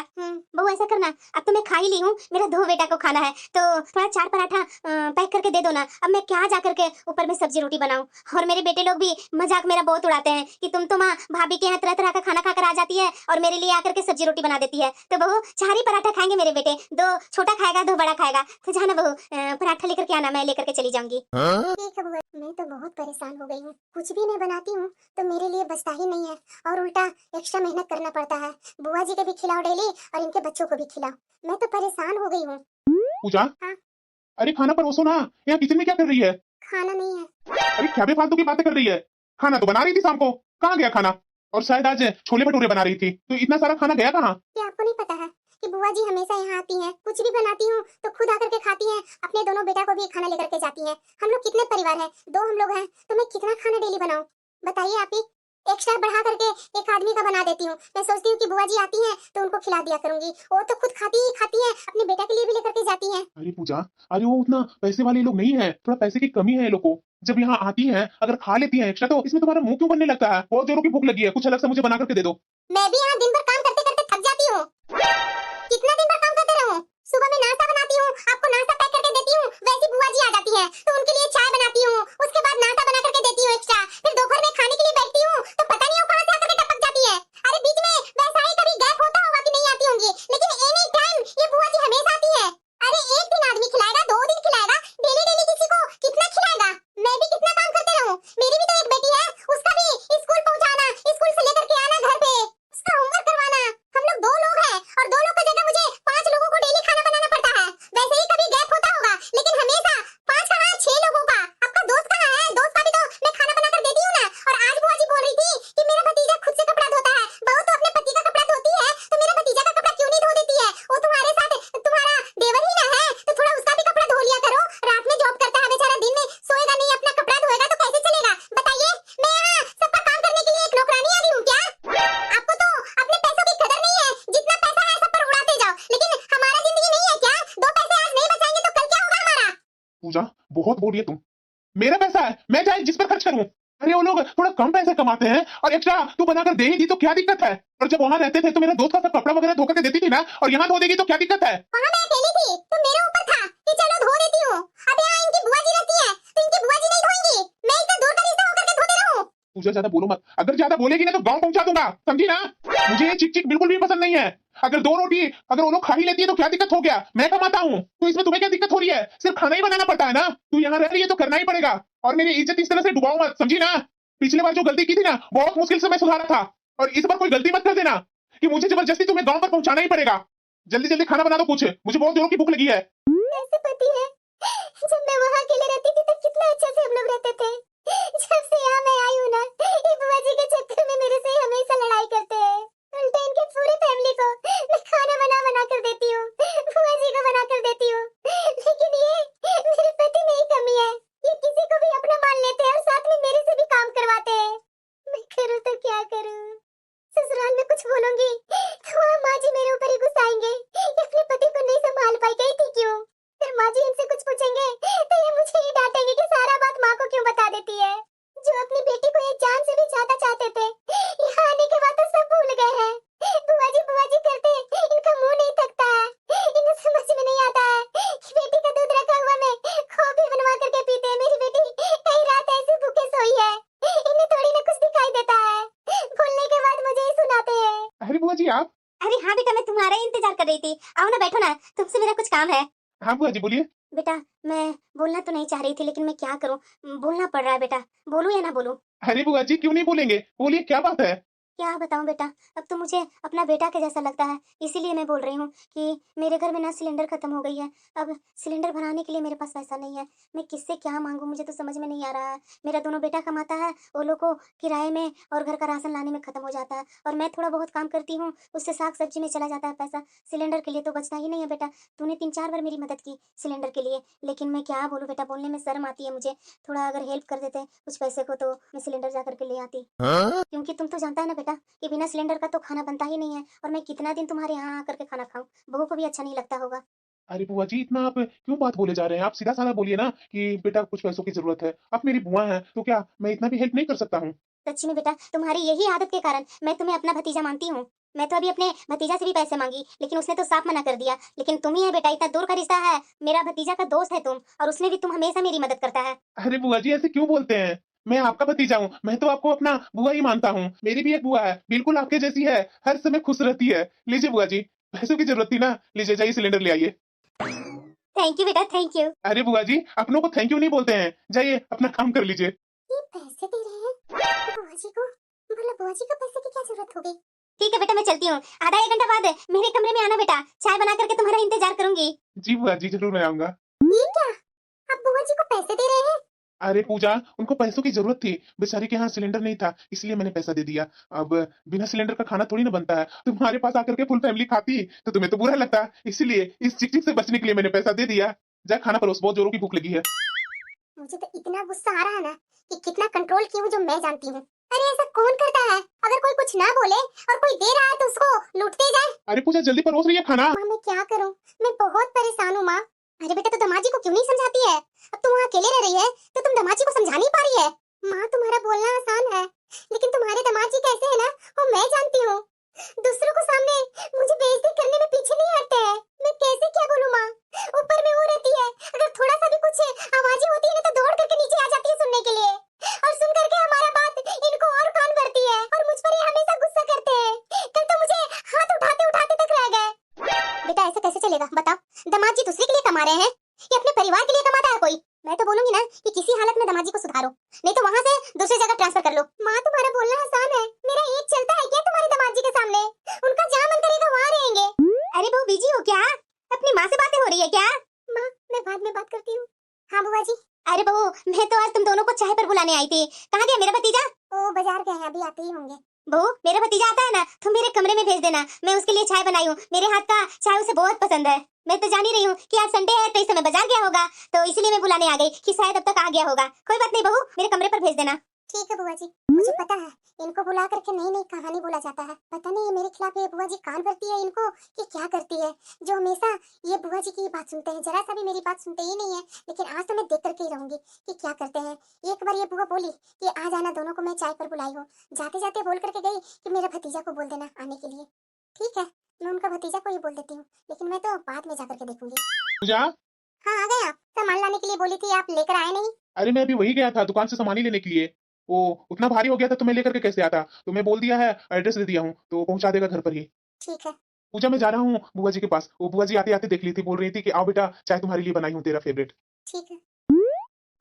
बहू ऐसा करना, अब तो मैं खा ही ली हूँ, मेरा दो बेटा को खाना है, तो थोड़ा 4 पराठा पैक करके दे दो ना। अब मैं क्या जा करके ऊपर में सब्जी रोटी बनाऊं? और मेरे बेटे लोग भी मजाक मेरा बहुत उड़ाते हैं कि तुम तो माँ भाभी के यहाँ तरह तरह का खाना खाकर आ जाती है और मेरे लिए आकर के सब्जी रोटी बना देती है। तो बहू 4 ही पराठा खाएंगे मेरे बेटे, 2 छोटा खाएगा 2 बड़ा खाएगा। तो जाना बहू, पराठा लेकर के आना, मैं लेकर के चली जाऊंगी। ठीक है बुआ, मैं तो बहुत परेशान हो गई हूँ, कुछ भी मैं बनाती हूँ तो मेरे लिए बचता ही नहीं है और उल्टा एक्स्ट्रा मेहनत करना पड़ता है। बुआ जी के भी खिलाओ डेली और इनके बच्चों को भी खिलाओ, मैं तो परेशान हो गई हूँ। पूजा, हाँ? अरे खाना परोसो ना, यहाँ किचन में क्या कर रही है? खाना नहीं है। अरे क्या बेफालतू की बातें कर रही है, खाना तो बना रही थी शाम को। कहाँ गया खाना? और शायद आज छोले भटूरे बना रही थी, तो इतना सारा खाना गया कहाँ? क्या आपको नहीं पता है कि बुआ जी हमेशा यहाँ आती हैं, कुछ भी बनाती हूँ तो खुद आकर के खाती हैं, अपने दोनों बेटा को भी खाना लेकर के जाती हैं। हम लोग कितने परिवार हैं, 2 हम लोग हैं, तो मैं कितना खाना डेली बनाऊं बताइए आप ही। एक्स्ट्रा बढ़ा करके एक आदमी का बना देती हूँ। मैं सोचती हूँ कि बुआ जी आती हैं तो उनको खिला दिया करूंगी, वो तो खुद खाती ही खाती हैं, अपने बेटा के लिए भी लेकर के जाती हैं। अरे पूजा, अरे वो उतना पैसे वाले लोग नहीं है, थोड़ा पैसे की कमी है ये लोग को। जब यहाँ आती है अगर खा लेती है एक्स्ट्रा, तो इसमें तुम्हारा मुंह क्यों बनने लगता है? बहुत जोरों की भूख लगी है, कुछ अलग से मुझे बना करके दे दो। मैं भी यहाँ दिन भर काम करते करते थक जाती हूँ। कितना दिन भर काम करते रहूं? सुबह में नाश्ता बनाती हूँ, आपको नाश्ता पैक करके देती हूँ, वैसी बुआ जी आ जाती है तो उनके लिए चाय बनाती हूँ, उसके बाद नाश्ता बना करके देती हूँ एक्स्ट्रा, फिर दोपहर में खाने के लिए बैठती हूँ तो पता नहीं वो कहां से आकर के टपक जाती है। अरे बीच में वैसा ही कभी गैप होता होगा कि नहीं आती होंगी, लेकिन एनी टाइम ये बुआ जी हमेशा आती है। अरे एक दिन आदमी खिलाएगा, 2 दिन खिलाएगा, डेली डेली किसी को कितना खिलाएगा? मैं भी कितना काम करते रहूं? मेरी भी तो एक बेटी है, उसका भी स्कूल पहुंचाना, स्कूल से लेकर के आना घर पे, उसका होमवर्क करवाना। हम लोग 2 लोग हैं और 2 लोग की जगह मुझे 5 लोगों को डेली खाना बनाना पड़ता है। वैसे ही कभी गैप होता होगा, लेकिन हमेशा 5 कहां 6 लोगों का। आपका दोस्त कहां है? दोस्त का भी तो मैं खाना बना कर देती हूँ ना। और आज बुआ जी बोल रही थी कि मेरा भतीजा खुद से कपड़ा धोता है। बहू तो अपने पति का कपड़ा धोती है, तो मेरा भतीजा का कपड़ा क्यों नहीं धो देती है? वो तुम्हारे साथ तुम्हारा देवर ही ना है, तो थोड़ा उसका भी कपड़ा धो लिया करो। रात में जॉब करता है बेचारा, दिन में सोएगा नहीं, अपना कपड़ा धोएगा तो कैसे चलेगा बताइए? मैं यहाँ सबका काम करने के लिए एक नौकरानी आ गई हूँ क्या? आपको तो अपने पैसों की कदर नहीं है, जितना पैसा है सब पर उड़ाते जाओ, लेकिन हमारा जिंदगी नहीं है क्या? 2 पैसे आज नहीं बचाएंगे तो कल क्या होगा हमारा? पूजा, बहुत बोल रही है तुम। मेरा पैसा है, मैं चाहे जिस पर खर्च करूं। अरे वो लोग थोड़ा कम पैसे कमाते हैं और एक्स्ट्रा तू बनाकर दे ही दी तो क्या दिक्कत है? और जब वहां रहते थे तो मेरा दोस्त का सब कपड़ा वगैरह धो करके देती थी ना, और यहाँ धो देगी तो क्या दिक्कत है? वहाँ मैं अकेली थी तो मेरे ऊपर था कि चलो धो देती हूँ। अब यहाँ इनकी बुआ जी रहती है तो इनकी बुआ जी नहीं धोएंगी, मैं इतना दूर का रिश्ता होकर के धोते रहूं? पूजा ज्यादा बोलो मत, अगर ज्यादा बोलेगी ना तो गांव पहुंचा दूंगा, समझी ना? मुझे ये चिक चिक बिल्कुल भी पसंद नहीं है। अगर 2 रोटी अगर वो लोग खा ही लेती है तो क्या दिक्कत हो गया? मैं कमाता हूँ तो इसमें तुम्हें क्या दिक्कत हो रही है? सिर्फ खाना ही बनाना पड़ता है ना। तू यहाँ रह रही है तो करना ही पड़ेगा, और मेरी इज्जत इस तरह से डुबाओ मत, समझी ना? पिछले बार जो गलती की थी ना, बहुत मुश्किल से मैं सुधारा था, और इस बार कोई गलती मत कर देना कि मुझे जबरदस्ती तुम्हें गांव पर पहुंचाना ही पड़ेगा। जल्दी जल्दी खाना बना दो कुछ, मुझे बहुत जोरों की भूख लगी है। ऐसे पति है, जब मैं वहाँ अकेले रहती थी तब कितना अच्छे से हम लोग रहते थे। जब से यहाँ मैं आई हूँ ना, ये बुआ जी के चक्कर में मेरे से हमेशा लड़ाई करते हैं। उल्टा इनके पूरी फैमिली को मैं खाना बना कर देती हूँ, बुआ जी को बना कर देती हूँ, लेकिन ये मेरे पति में ही कमी है। ये किसी को भी अपना मान लेते हैं और साथ में मेरे से भी काम करवाते हैं। मैं करूँ तो क्या करूँ? ससुराल में कुछ बोलूंगी तो वहाँ माँ जी मेरे ऊपर ही गुस्साएंगे, ये अपने पति को नहीं संभाल पाई, गई थी क्यों? फिर माँ जी इनसे कुछ पूछेंगे तो ये मुझे ही डांटेंगे कि सारा बात माँ को क्यों बता देती है। जो अपनी बेटी को ये जान से भी ज्यादा चाहते थे, यहाँ आने के बाद तो सब भूल गए हैं। बुआ जी करते इनका मुंह नहीं थकता है, इन्हें समझ में नहीं आता है कि बेटी का दूध रखा हुआ मैं कॉफी बनवा करके पीते हैं। मेरी बेटी कई रात ऐसे भूखे सोई है, इन्हें थोड़ी ना कुछ दिखाई देता है, बोलने के बाद मुझे ही सुनाते हैं। अरे बुआ जी आप? अरे हाँ बेटा, मैं तुम्हारा ही इंतजार कर रही थी, आओ ना बैठो ना, तुमसे मेरा कुछ काम है। हाँ बुआ जी बोलिए। बेटा मैं बोलना तो नहीं चाह रही थी, लेकिन मैं क्या करूं, बोलना पड़ रहा है बेटा, बोलूं या ना बोलूं? अरे बुआ जी क्यों नहीं बोलेंगे, बोलिए क्या बात है? क्या बताऊं बेटा, अब तो मुझे अपना बेटा के जैसा लगता है, इसीलिए मैं बोल रही हूँ कि मेरे घर में ना सिलेंडर खत्म हो गई है। अब सिलेंडर भराने के लिए मेरे पास पैसा नहीं है, मैं किससे क्या मांगू, मुझे तो समझ में नहीं आ रहा है। मेरा दोनों बेटा कमाता है, वो लोग को किराए में और घर का राशन लाने में खत्म हो जाता है, और मैं थोड़ा बहुत काम करती हूँ, उससे साग सब्जी में चला जाता है पैसा, सिलेंडर के लिए तो बचता ही नहीं है। बेटा तूने 3-4 बार मेरी मदद की सिलेंडर के लिए, लेकिन मैं क्या बोलूँ बेटा, बोलने में शर्म आती है मुझे। थोड़ा अगर हेल्प कर देते कुछ पैसे को तो मैं सिलेंडर जा करके ले आती। क्योंकि तुम तो जानता है ना बेटा कि बिना सिलेंडर का तो खाना बनता ही नहीं है, और मैं कितना दिन तुम्हारे यहाँ आकर के खाना खाऊं, बहू को भी अच्छा नहीं लगता होगा। अरे बुआ जी इतना आप क्यों बात बोले जा रहे हैं? आप सीधा साधा बोलिए ना कि बेटा कुछ पैसों की जरूरत है, आप मेरी बुआ हैं तो क्या मैं इतना भी हेल्प नहीं कर सकता हूँ? सच्ची में बेटा, तुम्हारी यही आदत के कारण मैं तुम्हें अपना भतीजा मानती हूँ। मैं तो अभी अपने भतीजा से भी पैसे मांगी, लेकिन उसने तो साफ मना कर दिया। लेकिन तुम ही है बेटा, इतना दूर का रिश्ता है, मेरा भतीजा का दोस्त है तुम, और उसमें भी तुम हमेशा मेरी मदद करता है। अरे बुआ जी ऐसे क्यों बोलते हैं? मैं आपका भतीजा हूँ, मैं तो आपको अपना बुआ ही मानता हूँ। मेरी भी एक बुआ है, बिल्कुल आपके जैसी है, हर समय खुश रहती है। लीजिए बुआ जी, पैसों की जरूरत थी ना, लीजिए जाइए सिलेंडर ले आइए। थैंक यू बेटा, थैंक यू। अरे बुआ जी अपनों को थैंक यू नहीं बोलते हैं, जाइए अपना काम कर लीजिए। ये पैसे दे रहे हैं बुआ जी को, मतलब बुआ जी को पैसे की क्या जरूरत होगी? ठीक है बेटा, मैं चलती हूँ, आधा 1 घंटा बाद मेरे कमरे में आना बेटा, चाय बना करके तुम्हारा इंतजार करूंगी। जी बुआ जी जरूर मैं आऊंगा। ये क्या, आप बुआ जी को पैसे दे रहे हैं? अरे पूजा, उनको पैसों की जरूरत थी, बेचारी के यहाँ सिलेंडर नहीं था, इसलिए मैंने पैसा दे दिया। अब बिना सिलेंडर का खाना थोड़ी ना बनता है, तुम्हारे पास आकर के फुल फैमिली खाती तो तुम्हें तो बुरा लगता, इसीलिए इस चिक चिक से बचने के लिए मैंने पैसा दे दिया। जा खाना परोस, बहुत जोरों की भूख लगी है। मुझे तो इतना गुस्सा आ रहा है ना कि कितना कंट्रोल की हूँ जो मैं जानती हूँ। अरे ऐसा कौन करता है? अगर कोई कुछ ना बोले और कोई दे रहा है तो उसको लूटते जाए। अरे पूजा जल्दी परोस रही है खाना। माँ मैं क्या करूँ, मैं बहुत परेशान हूँ माँ। अरे बेटा तो दमाजी को क्यों नहीं समझाती है? अब तुम वहाँ अकेले रह रही है तो तुम दमाजी को समझा नहीं पा रही है। माँ तुम्हारा बोलना आसान है लेकिन तुम्हारे दमाजी कैसे है ना वो मैं जानती हूँ। दूसरों को सामने मुझे बेइज्जती करने में पीछे नहीं हटते हैं। मैं कैसे क्या बोलूँ माँ? ऊपर में वो रहती है, अगर थोड़ा सा भी कुछ आवाजें होती है ना तो दौड़ करके नीचे आ जाती है सुनने के लिए, और सुन करके हमारा बात इनको और कान भरती है और मुझ पर ये हमेशा गुस्सा करते हैं। कल तो मुझे हाथ उठाते उठाते तक रह गए। बेटा ऐसा कैसे चलेगा बताओ? दामाद जी दूसरे के लिए कमा रहे हैं या अपने परिवार के लिए कमाता है कोई? मैं तो बोलूंगी ना कि किसी हालत में दामाद जी को सुधारो, नहीं तो वहाँ से दूसरी जगह ट्रांसफर कर लो। माँ तुम्हारा बोलना आसान है, मेरा एक चलता है क्या तुम्हारे दामाद जी के सामने? उनका जहाँ मन करेगा वहाँ रहेंगे। अरे वो बिजी हो क्या? अपनी माँ से बातें हो रही है क्या? माँ मैं बाद में बात करती हूँ। हाँ बुआ जी। अरे बहू मैं तो आज तुम दोनों को चाय पर बुलाने आई थी, कहाँ गया मेरा भतीजा? ओ बाजार गए हैं, अभी आते ही होंगे। बहू मेरा भतीजा आता है ना तो मेरे कमरे में भेज देना, मैं उसके लिए चाय बनाई हूँ, मेरे हाथ का चाय उसे बहुत पसंद है। मैं तो जान ही रही हूँ कि आज संडे है तो इस समय बाजार गया होगा, तो इसलिए मैं बुलाने आ गई कि शायद अब तक आ गया होगा। कोई बात नहीं बहू, मेरे कमरे पर भेज देना। ठीक है बुआ जी, मुझे पता है इनको बुला करके नई नई कहानी बोला जाता है। पता नहीं ये मेरे खिलाफ ये बुआ जी कान भरती है इनको कि क्या करती है, जो हमेशा ये बुआ जी की बात सुनते हैं, जरा सा भी मेरी बात सुनते ही नहीं है। लेकिन आज तो मैं देख करके ही रहूंगी कि क्या करते हैं। एक बार ये बुआ बोली कि आ जाना दोनों को मैं चाय पर बुलाई हूँ, जाते जाते बोल करके गई कि मेरा भतीजा को बोल देना आने के लिए। ठीक है मैं उनका भतीजा को ही बोल देती हूँ, लेकिन मैं तो बाद में जाकर के देखूंगी। पूजा, हाँ आ गए आप? सामान लाने के लिए बोली थी, आप लेकर आए नहीं? अरे मैं अभी वही गया था दुकान से सामान ही लेने के लिए, वो उतना भारी हो गया था तो मैं लेकर के कैसे आता, तो मैं बोल दिया है, एड्रेस दे दिया हूँ तो पहुंचा देगा घर पर ही। ठीक है। पूजा मैं जा रहा हूँ बुआ जी के पास, वो बुआ जी आते आते देख ली थी, बोल रही थी कि आओ बेटा चाय तुम्हारे लिए बनाई हूँ, तेरा फेवरेट। ठीक है।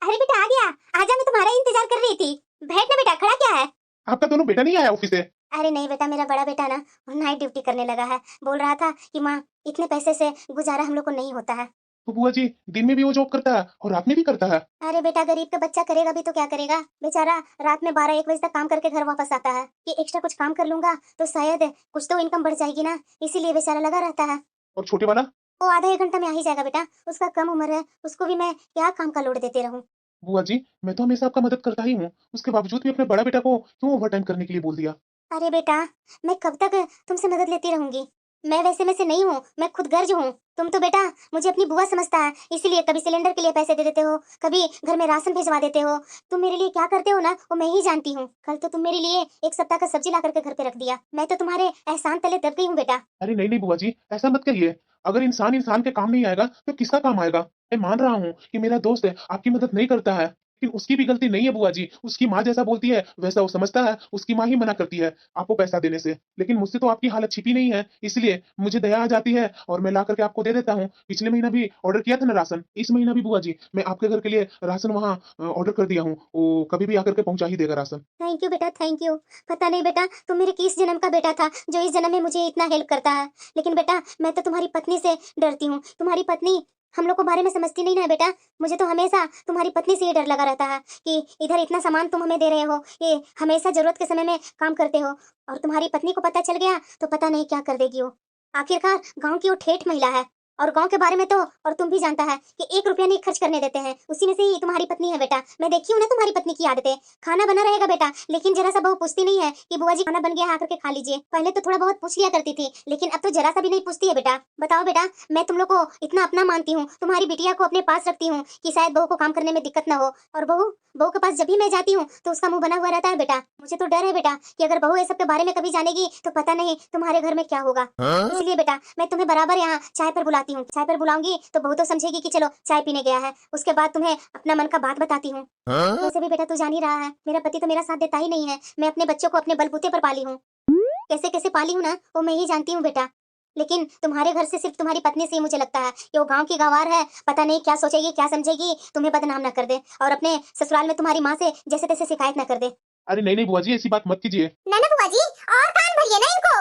अरे बेटा आ गया, आजा मैं तुम्हारा इंतजार कर रही थी। बैठ ना बेटा, खड़ा क्या है? आपका दोनों बेटा नहीं आया ऑफिस से? अरे नहीं बेटा, मेरा बड़ा बेटा ना नाइट ड्यूटी करने लगा है, बोल रहा था कि माँ इतने पैसे से गुजारा हम लोग को नहीं होता है। तो बुआ जी दिन में भी वो जॉब करता है और रात में भी करता है? अरे बेटा गरीब का बच्चा करेगा भी तो क्या करेगा, बेचारा रात में 12-1 बजे तक काम करके घर वापस आता है कि एक्स्ट्रा कुछ काम कर लूंगा तो शायद कुछ तो इनकम बढ़ जाएगी ना, इसीलिए बेचारा लगा रहता है। और छोटे वाला? वो आधा 1 घंटा में आ ही जाएगा बेटा, उसका कम उम्र है, उसको भी मैं क्या काम का लोड देते रहूं। बुआ जी मैं तो हमेशा आपका मदद करता ही हूँ, उसके बावजूद भी अपने बड़ा बेटा को क्यों ओवर टाइम करने के लिए बोल दिया? अरे बेटा मैं कब तक तुमसे मदद लेती रहूंगी? मैं वैसे में से नहीं हूँ, मैं खुद गर्ज हूँ। तुम तो बेटा मुझे अपनी बुआ समझता है, इसीलिए कभी सिलेंडर के लिए पैसे दे देते हो, कभी घर में राशन भिजवा देते हो। तुम मेरे लिए क्या करते हो ना वो मैं ही जानती हूँ। कल तो तुम मेरे लिए 1 सप्ताह का सब्जी ला करके घर पे रख दिया, मैं तो तुम्हारे एहसान तले दब गई हूँ बेटा। अरे नहीं नहीं बुआ जी ऐसा मत कहिए, अगर इंसान इंसान के काम नहीं आएगा तो किसका काम आएगा? मैं मान रहा हूँ कि मेरा दोस्त है आपकी मदद नहीं करता है, लेकिन उसकी भी गलती नहीं है बुआ जी, उसकी माँ जैसा बोलती है वैसा वो समझता है, उसकी माँ ही मना करती है आपको पैसा देने से, लेकिन मुझसे तो आपकी हालत छिपी नहीं है, इसलिए मुझे दया आ जाती है और मैं ला करके आपको दे देता हूँ। पिछले महीना भी ऑर्डर किया था ना राशन, इस महीना भी बुआ जी मैं आपके घर के लिए राशन वहाँ ऑर्डर कर दिया हूँ, वो कभी भी आकर के पहुंचा ही देगा राशन। थैंक यू बेटा, थैंक यू। पता नहीं बेटा तुम मेरे किस जन्म का बेटा था जो इस जन्म में मुझे इतना हेल्प करता है, लेकिन बेटा मैं तो तुम्हारी पत्नी से डरती हूँ। तुम्हारी पत्नी हम लोग को बारे में समझती नहीं ना बेटा, मुझे तो हमेशा तुम्हारी पत्नी से ये डर लगा रहता है कि इधर इतना सामान तुम हमें दे रहे हो, ये हमेशा जरूरत के समय में काम करते हो, और तुम्हारी पत्नी को पता चल गया तो पता नहीं क्या कर देगी वो। आखिरकार गांव की वो ठेठ महिला है, और गांव के बारे में तो और तुम भी जानता है कि 1 रुपया नहीं खर्च करने देते हैं, उसी में से ही तुम्हारी पत्नी है बेटा। मैं देखी हूँ ना तुम्हारी पत्नी की आदतें, खाना बना रहेगा बेटा लेकिन जरा सा बहू पूछती नहीं है कि बुआ जी खाना बन गया आकर के खा लीजिए। पहले तो थोड़ा बहुत पूछ लिया करती थी, लेकिन अब तो जरा सा भी नहीं पूछती है बेटा। बताओ बेटा मैं तुम लोग को इतना अपना मानती हूँ, तुम्हारी बिटिया को अपने पास रखती हूँ कि शायद बहू को काम करने में दिक्कत ना हो, और बहू बहू के पास जब भी मैं जाती हूँ तो उसका मुंह बना हुआ रहता है बेटा। मुझे तो डर है बेटा कि अगर बहू ये सब के बारे में कभी जानेगी तो पता नहीं तुम्हारे घर में क्या होगा। इसलिए बेटा मैं तुम्हें बराबर यहाँ चाय पर बुलाती हूँ, चाय पर बुलाऊंगी तो बहू तो समझेगी कि चलो चाय पीने गया है, उसके बाद तुम्हें अपना मन का बात बताती हूँ। वैसे भी बेटा तू जान ही रहा है मेरा पति तो मेरा साथ देता ही नहीं है, मैं अपने बच्चों को अपने बलबूते पर पाली हूँ, कैसे कैसे पाली हूँ ना वो मैं ही जानती हूँ बेटा। लेकिन तुम्हारे घर से सिर्फ तुम्हारी पत्नी से ही मुझे लगता है कि वो गांव की गंवार है, पता नहीं क्या सोचेगी क्या समझेगी, तुम्हें बदनाम ना कर दे और अपने ससुराल में तुम्हारी माँ से जैसे तैसे शिकायत ना कर दे। अरे नहीं नहीं बुआ जी ऐसी बात मत कीजिए। ना ना बुआ जी और कान भरिए ना इनको,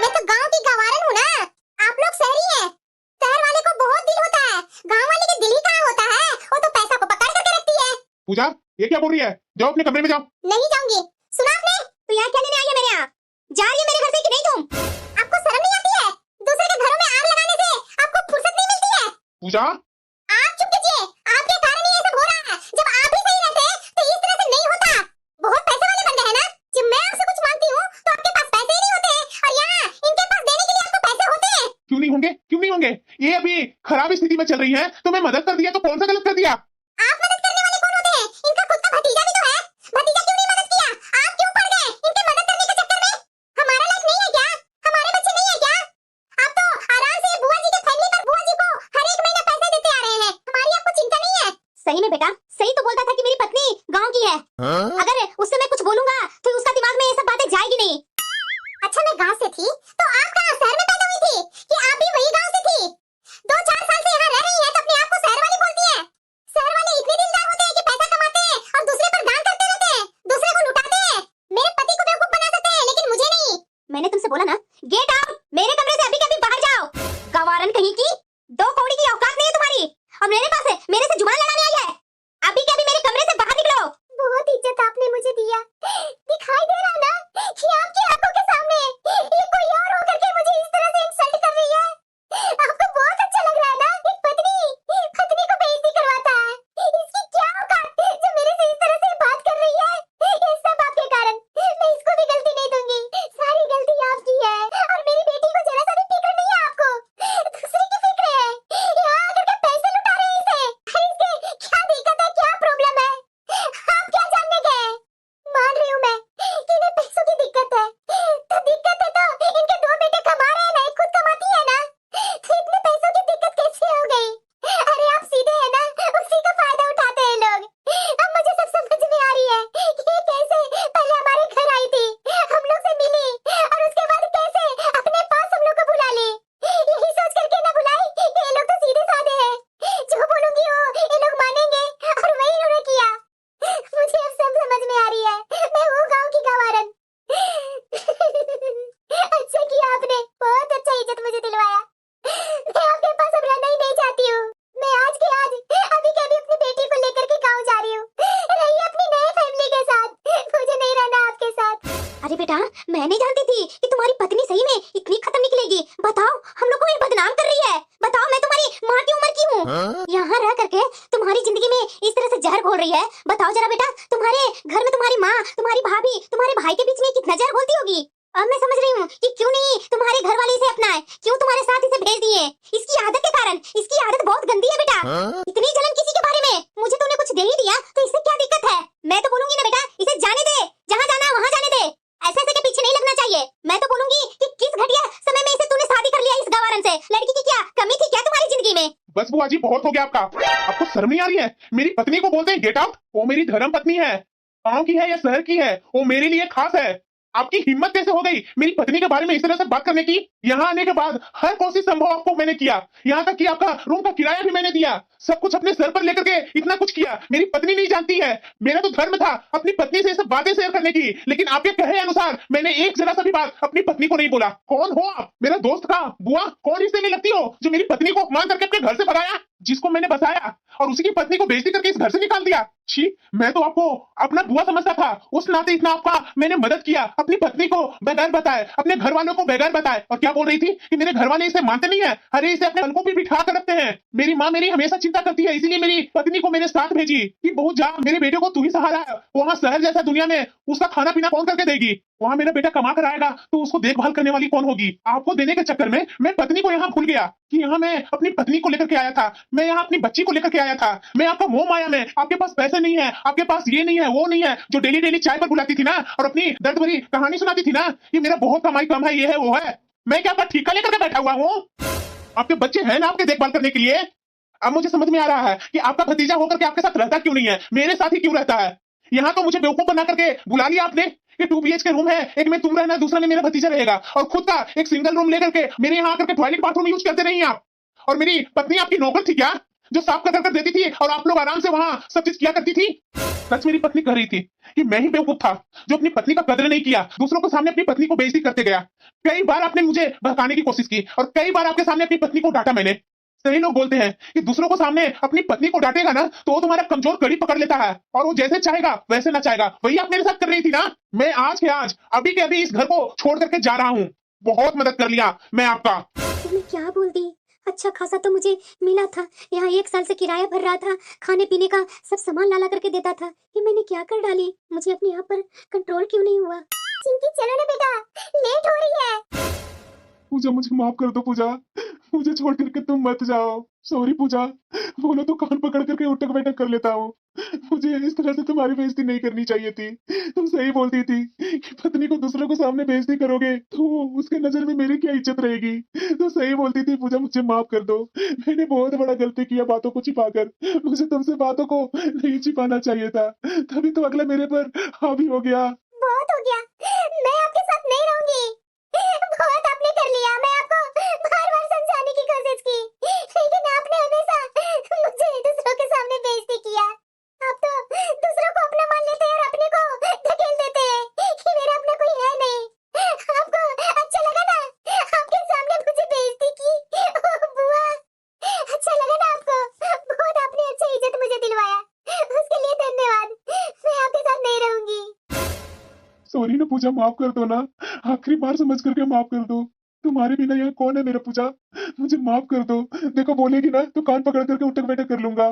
मैं तो गांव की गंवारन हूँ ना, आप लोग शहरी हैं, शहर वाले को बहुत दिल होता है, गांव वाले के दिल ही कहाँ होता है, वो तो पैसा को पकड़ करके रखती है। पूजा ये क्या बोल रही है? जाओ अपने कमरे में जाओ। नहीं जाऊंगी। सुना आपने? तो यहाँ क्या लेने आई है मेरे यहाँ? जा रही है मेरे घर से कि नहीं तुम? आपको शर्म नहीं आती है? दूसरे के घरों में आग लगाने से आपको फुर्सत नहीं मिलती है? पूजा, आप चुप कीजिए। आपके कारण ही ये सब हो रहा है। जब आप ही सही रहते तो इस तरह से नहीं होता। बहुत पैसे वाले बन गए हैं ना? जब मैं आपसे कुछ मांगती हूँ तो आपके पास पैसे ही नहीं होते और यहाँ इनके पास देने के लिए आपको पैसे होते हैं। क्यों नहीं होंगे? क्यों नहीं होंगे? ये अभी खराब स्थिति में चल रही है तो मैं मदद कर दिया तो कौन सा गलत कर दिया? आप मदद करने वाले कौन होते हैं? इनका खुद का भतीजा भी तो है। भतीजा क्यों नहीं मदद किया? आप क्यों पड़ गए इनके मदद करने के चक्कर में? हमारा लाइफ नहीं है क्या? हमारे बच्चे नहीं है क्या? आप तो आराम से बुआ जी के फैमिली पर बुआ जी को हर एक महीना पैसे देते आ रहे हैं। हमारी आपको चिंता नहीं है? सही में बेटा, सही तो बोलता था कि मेरी पत्नी गांव की है। अगर उससे मैं कुछ बोलूंगा तो उसका दिमाग में ये सब बातें जाएगी नहीं। अच्छा, मैं गांव से थी तो आप कहाँ शहर में पैदा हुई थी कि आप भी वही गांव से थी? 2-4 साल से यहाँ रह रही है तो अपने आप को शहर वाली बोलती है। शहर वाले इतने दिलदार होते हैं कि पैसा कमाते हैं और दूसरे पर दान करते रहते हैं, दूसरे को लुटाते हैं। मेरे पति को बेवकूफ बना सकते हैं लेकिन मुझे नहीं। मैंने तुमसे बोला ना, गेट आउट। मेरे कमरे से अभी के अभी बाहर जाओ। गवारन कहीं की, 2 कौड़ी की औकात नहीं है तुम्हारी और मेरे पास है, मेरे से जुबान लड़ाने आई है। अभी के अभी मेरे कमरे से बाहर निकलो। बहुत इज्जत आपने मुझे दिया। दिखाई दे रहा ना कि आपकी आंखों के सामने ये कोई और होकर के मुझे इस तरह से इंसल्ट कर रही है। आपको बहुत अच्छा लग रहा है ना? एक पत्नी को बेइज्जती करवाता है। इसकी क्या औकात जो मेरे से इस तरह से बात कर रही है? ये सब आपके कारण। मैं इसको भी गलती नहीं दूंगी। सारी गलती आपकी है और मेरी बेटी को जरा सा भी फिक्र नहीं है आपको। दूसरे की फिक्र है। यहाँ आकर के पैसे लुटा रहे हैं इसे। इसके क्या दिक्कत है, क्या प्रॉब्लम है? आप क्या जानने गए? मान रही हूँ मैं कि इन्हें पैसों की दिक्कत है। तो दिक्कत है तो इनके 2 बेटे कमा रहे हैं ना, एक खुद कमाती है ना, तो इतने पैसों की दिक्कत कैसे हो गई? अरे आप सीधे है ना, उसी का फायदा उठाते हैं लोग। अब मुझे सब समझ में आ रही है कि ये कैसे पहले हमारे घर आई थी, हम लोग से मिली और उसके बाद कैसे अपने पास हम लोग को बुला ली। यही सोच करके ना बुलाई कि ये लोग तो सीधे साधे हैं, जो बोलूंगी वो ये लोग मानेंगे और वही उन्होंने किया। मुझे अब सब समझ में आ रही है। मैं वो गांव की गवारन। अच्छा किया आपने, बहुत अच्छा इज्जत मुझे दिलवाया। मैं आपके पास अब रहना ही नहीं चाहती हूँ। मैं आज के आज अभी के अभी अपनी बेटी को लेकर के गांव जा रही हूँ। रहिए अपनी नई फैमिली के साथ, मुझे नहीं रहना आपके साथ। अरे बेटा, मैं नहीं जानती थी कि तुम्हारी पत्नी सही में इतनी खत्म निकलेगी। बताओ, हम लोग को ये बदनाम कर रही है। बताओ, मैं तुम्हारी माँ की उम्र की हूँ, यहाँ रह करके तुम्हारी जिंदगी में इस तरह से जहर घोल रही है। बताओ जरा बेटा, तुम्हारे घर में तुम्हारी माँ, तुम्हारी भाभी, तुम्हारे भाई के बीच में कितना जहर घोलती होगी। अब मैं समझ रही हूँ कि क्यों नहीं तुम्हारे घर वाले इसे अपनाए, क्यों तुम्हारे साथ इसे भेज दिए। इसकी आदत के कारण। इसकी आदत बहुत गंदी है बेटा। इतनी जलन किसी के बारे में। मुझे तूने कुछ दे ही दिया तो इससे क्या दिक्कत है? मैं तो बोलूंगी ना बेटा, इसे जाने दे, जहाँ जाना वहाँ जाने दे। ऐसे के पीछे नहीं लगना चाहिए। मैं तो बोलूंगी कि किस घटिया समय में इसे तूने शादी कर लिया इस गवारन से। लड़की की क्या कमी थी क्या तुम्हारी जिंदगी में? बस बुआ जी, बहुत हो गया आपका। आपको शर्म नहीं आ रही है? मेरी पत्नी को बोलते हैं गेट आउट। वो मेरी धर्म पत्नी है। गांव की है या शहर की है, वो मेरे लिए खास है। आपकी हिम्मत कैसे हो गई मेरी पत्नी के बारे में इस तरह से बात करने की? यहाँ आने के बाद हर कोशिश संभव आपको मैंने किया, यहाँ तक कि आपका रूम का किराया भी मैंने दिया, सब कुछ अपने सर पर लेकर के इतना कुछ किया। मेरी पत्नी नहीं जानती है, मेरा तो धर्म था अपनी पत्नी से सब बातें शेयर करने की, लेकिन आपके कहे अनुसार मैंने एक जरा सा भी बात अपनी पत्नी को नहीं बोला। कौन हो आप? मेरा दोस्त का बुआ? कौन हिस्से में लगती हो जो मेरी पत्नी को अपमान करके अपने घर से भगाया, जिसको मैंने बसाया और उसी की पत्नी को बेइज्जती करके इस घर से निकाल दिया? छी, मैं तो आपको अपना बुआ समझता था, उस नाते इतना आपका मैंने मदद किया। अपनी पत्नी को बगैर बताए, अपने घर वालों को बगैर बताए। और क्या बोल रही थी कि मेरे घर वाले इसे मानते नहीं है। अरे इसे अपने को भी बिठा कर रखते हैं। मेरी माँ मेरी हमेशा चिंता करती है, इसीलिए मेरी पत्नी को मेरे साथ भेजी कि बहुत जा, मेरे बेटे को तू ही सहारा है। वहाँ शहर जैसा दुनिया में उसका खाना पीना कौन करके देगी? वहाँ मेरा बेटा कमा कर आएगा तो उसको देखभाल करने वाली कौन होगी? आपको देने के चक्कर में मैं पत्नी को यहाँ भूल गया कि यहाँ मैं अपनी पत्नी को लेकर के आया था, मैं यहाँ अपनी बच्ची को लेकर के आया था। मैं आपका मोह माया में, आपके पास पैसे नहीं है, आपके पास ये नहीं है वो नहीं है, जो डेली डेली चाय पर बुलाती थी ना और अपनी दर्द भरी कहानी सुनाती थी ना, ये मेरा बहुत कमाई कम है, ये है वो है। मैं क्या आपका ठीका लेकर के बैठा हुआ हूँ? आपके बच्चे हैं ना आपके देखभाल करने के लिए। अब मुझे समझ में आ रहा है कि आपका भतीजा होकर के आपके साथ रहता क्यों नहीं है, मेरे साथ ही क्यों रहता है। यहाँ तो मुझे बेवकूफ बना करके बुला लिया आपने कि 2 BHK रूम है, एक में तुम रहना, दूसरा में मेरा भतीजा रहेगा, और खुद का एक सिंगल रूम लेकर के मेरे यहाँ आकर के टॉयलेट बाथरूम यूज करते नहीं आप। और मेरी पत्नी आपकी नौकर थी क्या, जो साफ कर देती थी और आप लोग आराम से वहाँ सब चीज किया करती थी? सच मेरी पत्नी कह रही थी कि मैं ही बेवकूफ था जो अपनी पत्नी का कदर नहीं किया, दूसरों के सामने अपनी पत्नी को बेइज्जती करते गया। कई बार आपने मुझे बहकाने की कोशिश की और कई बार आपके सामने अपनी पत्नी को डांटा मैंने। सही लोग बोलते हैं कि दूसरों को सामने अपनी पत्नी को डांटेगा ना तो वो तुम्हारा कमजोर कड़ी पकड़ लेता है और वो जैसे चाहेगा वैसे ना चाहेगा। वही आप मेरे साथ कर रही थी ना। मैं आज के आज अभी के अभी इस घर को छोड़ करके जा रहा हूँ। बहुत मदद कर लिया मैं आपका। तो मैं क्या बोल दी? अच्छा खासा तो मुझे मिला था। यहाँ 1 साल से किराया भर रहा था, खाने पीने का सब सामान ला करके देता था। ये मैंने क्या कर डाली? मुझे अपने आप पर कंट्रोल क्यों नहीं हुआ? चिंकी चलो ना बेटा, लेट हो रही है। पूजा मुझे माफ कर दो पूजा, मुझे छोड़ करके तुम मत जाओ। सॉरी पूजा, बोलो तो कान पकड़ करके उठक बैठक कर लेता हूँ। मुझे इस तरह से तुम्हारी बेइज्जती नहीं करनी चाहिए थी। तुम सही बोलती थी कि पत्नी को दूसरों को सामने बेइज्जती करोगे तो उसके नजर में मेरी क्या इज्जत रहेगी। तो सही बोलती थी पूजा, मुझे माफ कर दो। मैंने बहुत बड़ा गलती किया बातों को छिपाकर। मुझे तुमसे बातों को नहीं छिपाना चाहिए था, तभी तो अगला मेरे पर हावी हो गया। बहुत हो गया, मैं आपके साथ नहीं रहूंगी। बहुत आपने कर लिया। मैं आपको बार-बार समझाने की कोशिश की, लेकिन आपने हमेशा मुझे दूसरों के सामने बेइज्जती किया। आप तो दूसरों को अपना मान लेते हैं और अपने को धकेल देते हैं कि मेरा अपना कोई है नहीं। आपको अच्छा लगा ना आपके सामने मुझे बेइज्जती की? ओह बुआ, अच्छा लगा ना आपको? बहुत आपने अच्छा इज्जत मुझे दिलवाया, उसके लिए धन्यवाद। मैं आपके साथ नहीं रहूंगी। सॉरी ना पूजा, माफ कर दो ना। आखिरी बार समझ करके माफ कर दो। तुम्हारे बिना यहाँ कौन है मेरा पूजा। मुझे माफ कर दो। देखो बोलेगी ना तो कान पकड़ करके उठक बैठक कर लूंगा।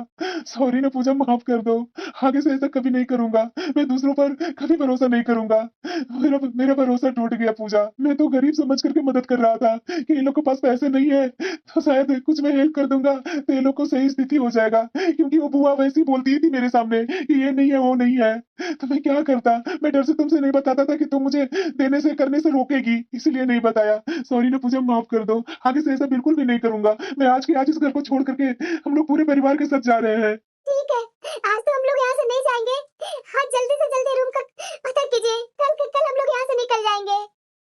सॉरी ना पूजा, माफ कर दो। आगे से ऐसा कभी नहीं करूंगा। मैं दूसरों पर कभी भरोसा नहीं करूंगा। मेरा मेरा भरोसा टूट गया पूजा। मैं तो गरीब समझ करके मदद कर रहा था कि इन लोग के पास पैसे नहीं है तो शायद कुछ मैं हेल्प कर दूंगा तो ये लोग को सही स्थिति हो जाएगा। क्योंकि वो बुआ वैसी बोलती थी मेरे सामने कि ये नहीं है वो नहीं है। तो मैं क्या करता। मैं डर से तुमसे नहीं बताता था कि तुम मुझे देने से करने से रोकेगी, इसलिए नहीं बताया। सॉरी ना पूजा, माफ कर दो। आगे से ऐसा बिल्कुल भी नहीं करूंगा। मैं आज के आज इस घर को छोड़ करके हम लोग पूरे परिवार के साथ जा रहे हैं। ठीक है, आज तो हम लोग यहाँ से नहीं जाएंगे। हाँ जल्दी से जल्दी रूम का पता कीजिए, कल हम लोग यहाँ से निकल जाएंगे।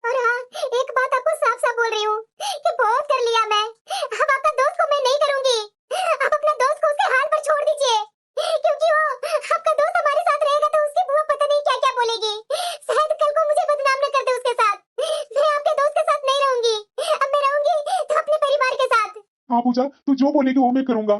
और हाँ, एक बात आपको साफ साफ बोल रही हूँ कि बहुत कर लिया मैं। अब आपका दोस्त को मैं नहीं करूंगी। आप अपना दोस्त को उसके हाल पर छोड़ दीजिए, क्योंकि वो आपका दोस्त हमारे साथ रहेगा तो उसकी बुआ पता नहीं क्या क्या बोलेगी। शायद कल को मुझे बदनाम न कर दे उसके साथ। मैं आपके दोस्त के साथ नहीं रहूंगी। अब मैं रहूंगी तो अपने परिवार के साथ। हाँ पूजा, तू जो बोलेगी वो मैं करूंगा।